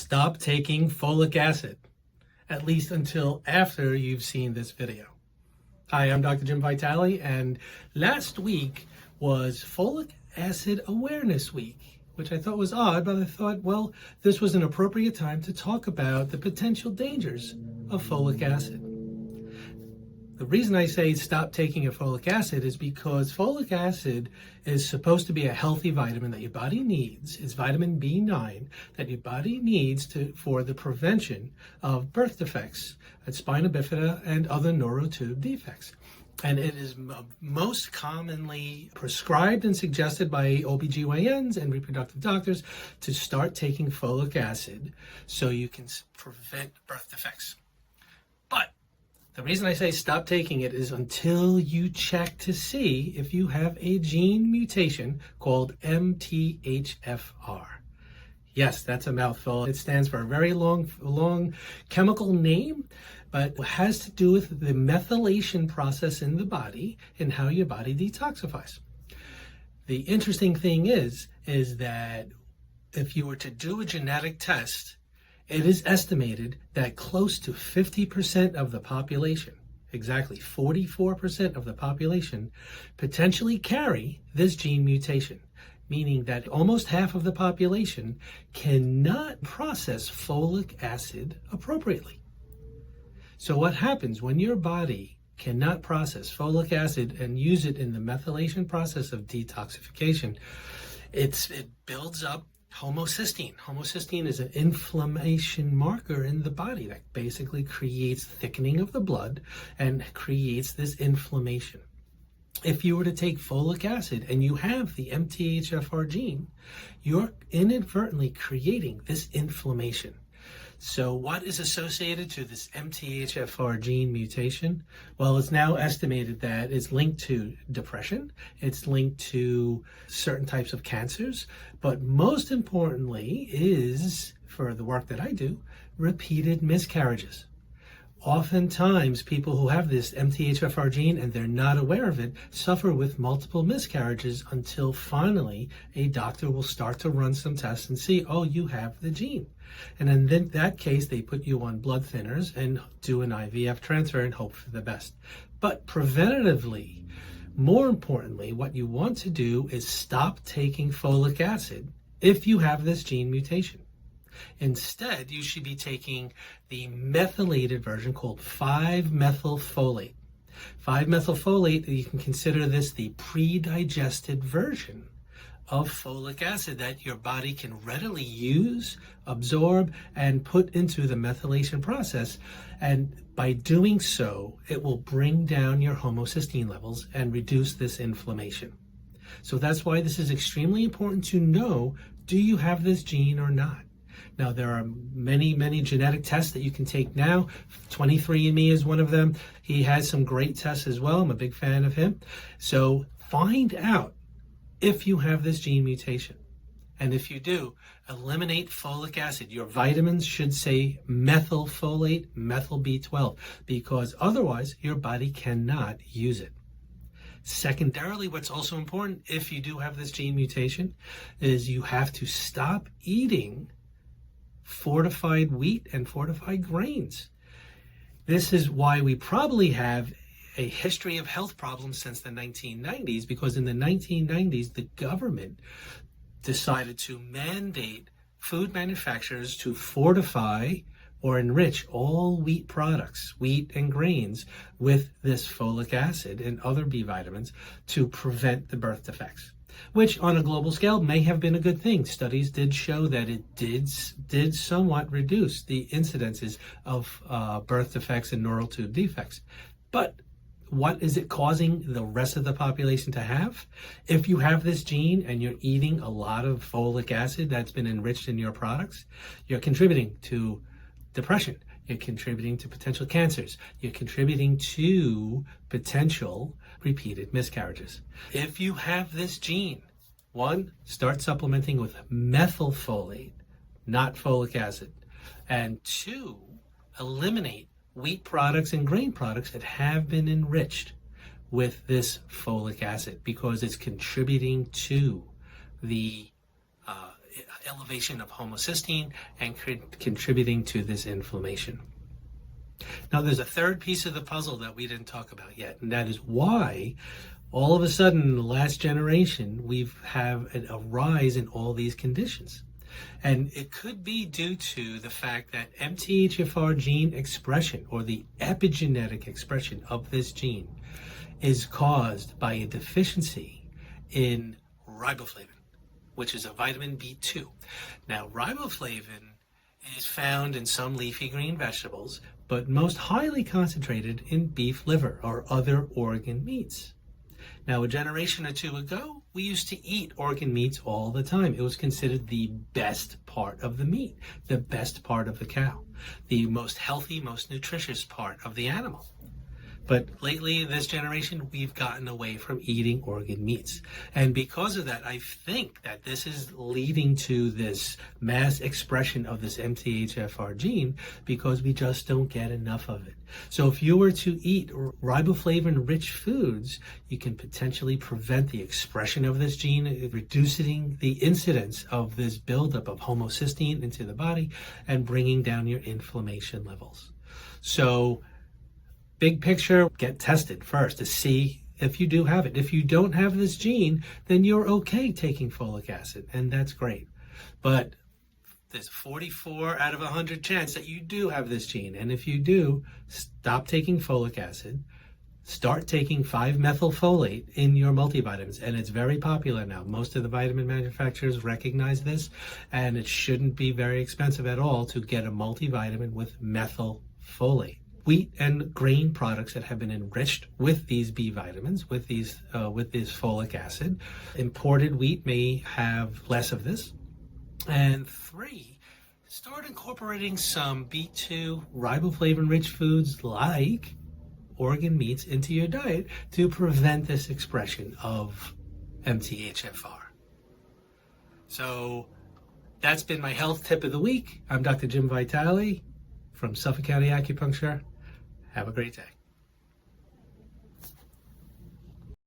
stop taking folic acid, at least until after you've seen this video. Hi, I'm Dr. Jim Vitale, and last week was Folic Acid Awareness Week, which I thought was odd, but I thought, well, this was an appropriate time to talk about the potential dangers of folic acid. The reason I say stop taking a folic acid is because folic acid is supposed to be a healthy vitamin that your body needs. It's vitamin B9 that your body needs for the prevention of birth defects at spina bifida and other neurotube defects. And it is most commonly prescribed and suggested by OBGYNs and reproductive doctors to start taking folic acid so you can prevent birth defects. But the reason I say stop taking it is until you check to see if you have a gene mutation called MTHFR. Yes, that's a mouthful. It stands for a very long chemical name, but it has to do with the methylation process in the body and how your body detoxifies. The interesting thing is that if you were to do a genetic test, it is estimated that close to 50% of the population, exactly 44% of the population, potentially carry this gene mutation, meaning that almost half of the population cannot process folic acid appropriately. So what happens when your body cannot process folic acid and use it in the methylation process of detoxification? It builds up homocysteine. Homocysteine is an inflammation marker in the body that basically creates thickening of the blood and creates this inflammation. If you were to take folic acid and you have the MTHFR gene, you're inadvertently creating this inflammation. So what is associated to this MTHFR gene mutation? Well, it's now estimated that it's linked to depression, it's linked to certain types of cancers, but most importantly is, for the work that I do, repeated miscarriages. Oftentimes, people who have this MTHFR gene and they're not aware of it suffer with multiple miscarriages until finally a doctor will start to run some tests and see, oh, you have the gene. And in that case, they put you on blood thinners and do an IVF transfer and hope for the best. But preventatively, more importantly, what you want to do is stop taking folic acid if you have this gene mutation. Instead, you should be taking the methylated version called 5-methylfolate. 5-methylfolate, you can consider this the pre-digested version of folic acid that your body can readily use, absorb, and put into the methylation process. And by doing so, it will bring down your homocysteine levels and reduce this inflammation. So that's why this is extremely important to know, do you have this gene or not? Now, there are many genetic tests that you can take now. 23andMe is one of them. He has some great tests as well. I'm a big fan of him. So find out if you have this gene mutation. And if you do, eliminate folic acid. Your vitamins should say methylfolate, methyl B12, because otherwise your body cannot use it. Secondarily, what's also important if you do have this gene mutation is you have to stop eating fortified wheat and fortified grains. This is why we probably have a history of health problems since the 1990s, because in the 1990s, the government decided to mandate food manufacturers to fortify or enrich all wheat products, wheat and grains, with this folic acid and other B vitamins to prevent the birth defects, which on a global scale may have been a good thing. Studies did show that it did somewhat reduce the incidences of birth defects and neural tube defects. But what is it causing the rest of the population to have? If you have this gene and you're eating a lot of folic acid that's been enriched in your products, you're contributing to depression, you're contributing to potential cancers, you're contributing to potential repeated miscarriages. If you have this gene, one, start supplementing with methylfolate, not folic acid. And two, eliminate wheat products and grain products that have been enriched with this folic acid, because it's contributing to the elevation of homocysteine and contributing to this inflammation. Now, there's a third piece of the puzzle that we didn't talk about yet, and that is why all of a sudden in the last generation we have a rise in all these conditions. And it could be due to the fact that MTHFR gene expression, or the epigenetic expression of this gene, is caused by a deficiency in riboflavin, which is a vitamin B2. Now, riboflavin is found in some leafy green vegetables, but most highly concentrated in beef liver or other organ meats. Now, a generation or two ago, we used to eat organ meats all the time. It was considered the best part of the meat, the best part of the cow, the most healthy, most nutritious part of the animal. But lately, in this generation, we've gotten away from eating organ meats. And because of that, I think that this is leading to this mass expression of this MTHFR gene because we just don't get enough of it. So if you were to eat riboflavin-rich foods, you can potentially prevent the expression of this gene, reducing the incidence of this buildup of homocysteine into the body and bringing down your inflammation levels. So, big picture, get tested first to see if you do have it. If you don't have this gene, then you're okay taking folic acid, and that's great. But there's a 44 out of 100 chance that you do have this gene. And if you do, stop taking folic acid. Start taking 5-methylfolate in your multivitamins, and it's very popular now. Most of the vitamin manufacturers recognize this, and it shouldn't be very expensive at all to get a multivitamin with methylfolate. Wheat and grain products that have been enriched with these B vitamins, with this folic acid. Imported wheat may have less of this. And 3, start incorporating some B2 riboflavin-rich foods like organ meats into your diet to prevent this expression of MTHFR. So that's been my health tip of the week. I'm Dr. Jim Vitale from Suffolk County Acupuncture. Have a great day.